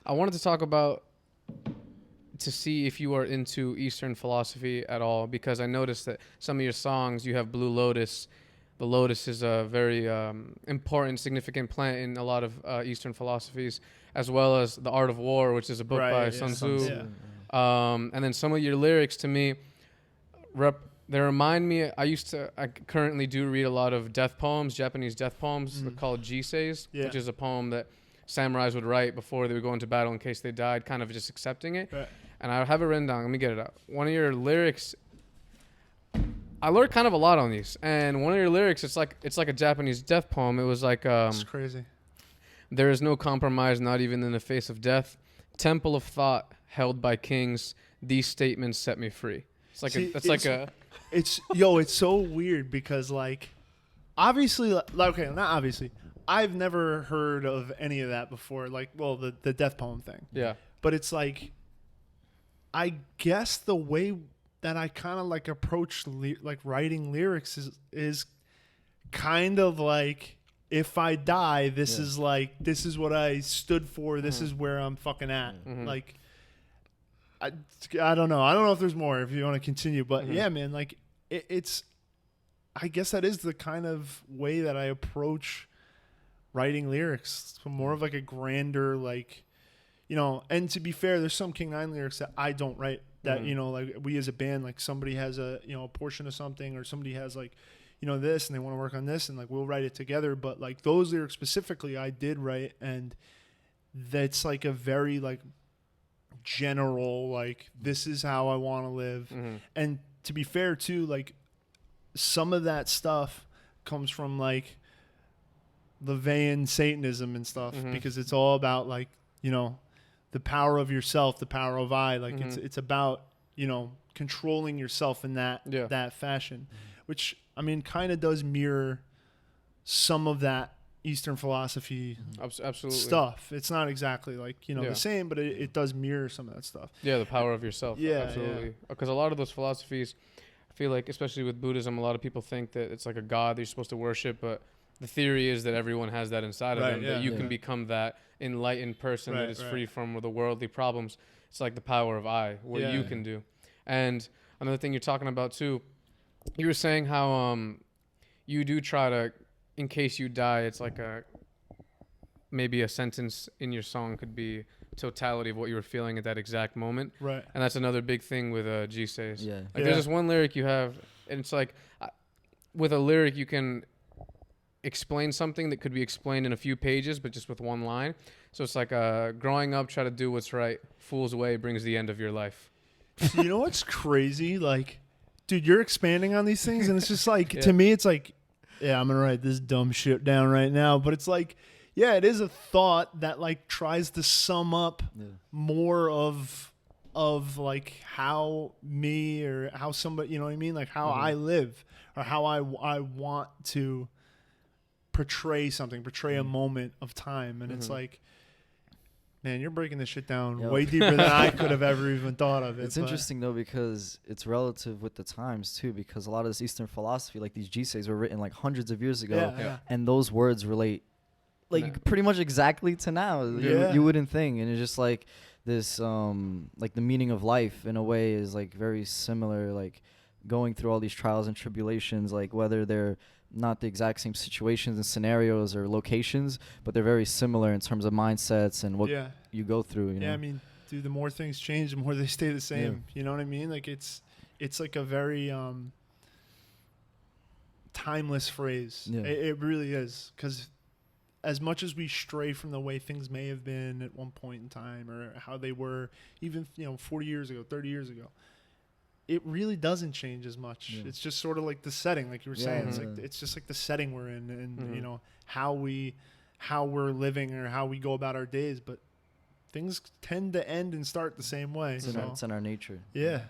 I wanted to talk about to see if you are into Eastern philosophy at all, because I noticed that some of your songs you have Blue Lotus. The lotus is a very important, significant plant in a lot of Eastern philosophies, as well as The Art of War, which is a book by Sun Tzu. And then some of your lyrics to me, they remind me. I currently do read a lot of death poems, Japanese death poems called jiseis, which is a poem that samurais would write before they would go into battle in case they died, kind of just accepting it. Right. And I have it written down. Let me get it out. One of your lyrics, I learned kind of a lot on these, and one of your lyrics, it's like a Japanese death poem. It was like, it's crazy. There is no compromise, not even in the face of death. Temple of thought held by kings. These statements set me free. It's like it's so weird because like, obviously, okay, not obviously. I've never heard of any of that before. Like, well, the death poem thing. Yeah. But it's like, I guess the way that I kind of like approach like writing lyrics is kind of like, if I die, this is what I stood for. This is where I'm fucking at. Like, I don't know. I don't know if there's more if you want to continue, but yeah, man, like it's, I guess that is the kind of way that I approach writing lyrics. So more of like a grander, like, you know, and to be fair, there's some King Nine lyrics that I don't write that, you know, like we as a band, like somebody has a, you know, a portion of something, or somebody has like, you know, this, and they want to work on this, and like we'll write it together. But like those lyrics specifically I did write, and that's like a very like general, like, this is how I want to live. And to be fair too, like some of that stuff comes from like LaVeyan Satanism and stuff, because it's all about like, you know, the power of yourself, the power of I, like it's about, you know, controlling yourself in that fashion, which I mean kind of does mirror some of that Eastern philosophy absolutely stuff. It's not exactly like, you know, the same, but it does mirror some of that stuff. Yeah, the power of yourself. Yeah, absolutely. Because a lot of those philosophies, I feel like, especially with Buddhism, a lot of people think that it's like a god that you're supposed to worship, but the theory is that everyone has that inside of them, that you can become that enlightened person that is free from the worldly problems. It's like the power of I, what you can do. And another thing you're talking about too, you were saying how you do try to, in case you die, it's like maybe a sentence in your song could be totality of what you were feeling at that exact moment. Right. And that's another big thing with jiseis. Yeah. Like there's this one lyric you have, and it's like with a lyric you can explain something that could be explained in a few pages, but just with one line. So it's like growing up, try to do what's right. Fool's way brings the end of your life. You know what's crazy? Like, dude, you're expanding on these things, and it's just like, to me, it's like, yeah, I'm going to write this dumb shit down right now. But it's like, yeah, it is a thought that like tries to sum up more of like how me, or how somebody, you know what I mean? Like how I live, or how I want to portray something, portray a moment of time. And it's like, man, you're breaking this shit down way deeper than I could have ever even thought of it. It's interesting though, because it's relative with the times too, because a lot of this Eastern philosophy, like these jiseis, were written like hundreds of years ago, and those words relate like pretty much exactly to now. You wouldn't think. And it's just like this like the meaning of life in a way is like very similar, like going through all these trials and tribulations, like whether they're not the exact same situations and scenarios or locations, but they're very similar in terms of mindsets and what you go through. You know? I mean, dude, the more things change, the more they stay the same. You know what I mean? Like it's like a very timeless phrase. It really is, because as much as we stray from the way things may have been at one point in time, or how they were even 40 years ago, 30 years ago, it really doesn't change as much. It's just sort of like the setting, like you were saying. It's like it's just like the setting we're in, and you know how we're living, or how we go about our days. But things tend to end and start the same way. It's in our nature. Yeah.